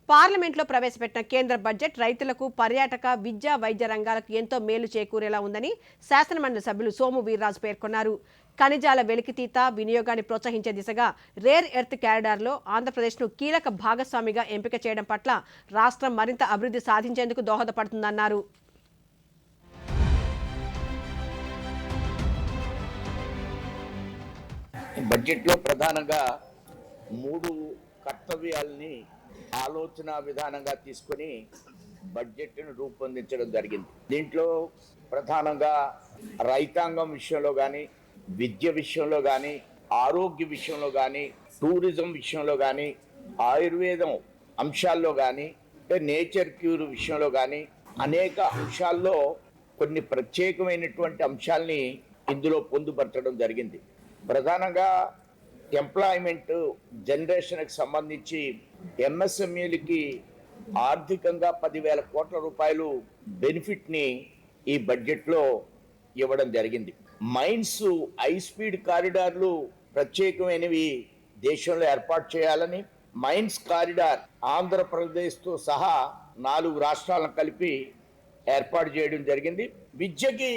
పార్లమెంట్లో ప్రవేశపెట్టిన కేంద్ర బడ్జెట్ రైతులకు పర్యాటక విద్యా వైద్య రంగాలకు ఎంతో మేలు చేకూరేలా ఉందని శాసనమండలి సభ్యులు సోము వీర్రాజు పేర్కొన్నారు. ఖనిజాల వెలికితీత వినియోగాన్ని ప్రోత్సహించే దిశగా రేర్ ఎర్త్ క్యారిడార్లో ఆంధ్రప్రదేశ్ను కీలక భాగస్వామిగా ఎంపిక చేయడం పట్ల రాష్ట్రం మరింత అభివృద్ధి సాధించేందుకు దోహదపడుతుందన్నారు. బడ్జెట్లో ప్రధానంగా 3 కర్తవ్యాలని ఆలోచన విధానంగా తీసుకొని బడ్జెట్ను రూపొందించడం జరిగింది. దీంట్లో ప్రధానంగా రైతాంగం విషయంలో కానీ, విద్య విషయంలో కానీ, ఆరోగ్య విషయంలో కానీ, టూరిజం విషయంలో కానీ, ఆయుర్వేదం అంశాల్లో కానీ, నేచర్ క్యూర్ విషయంలో కానీ అనేక అంశాల్లో కొన్ని ప్రత్యేకమైనటువంటి అంశాలని ఇందులో పొందుపరచడం జరిగింది. ప్రధానంగా ఎంప్లాయ్మెంట్ జనరేషన్కి సంబంధించి ఎంఎస్ఎంఈలకి ఆర్థికంగా 10,000 కోట్ల రూపాయలు బెనిఫిట్ని ఈ బడ్జెట్లో ఇవ్వడం జరిగింది. మైన్స్ హై స్పీడ్ కారిడార్లు ప్రత్యేకమైనవి దేశంలో ఏర్పాటు చేయాలని మైన్స్ కారిడార్ ఆంధ్రప్రదేశ్తో సహా 4 రాష్ట్రాలను కలిపి ఏర్పాటు చేయడం జరిగింది. విద్యకి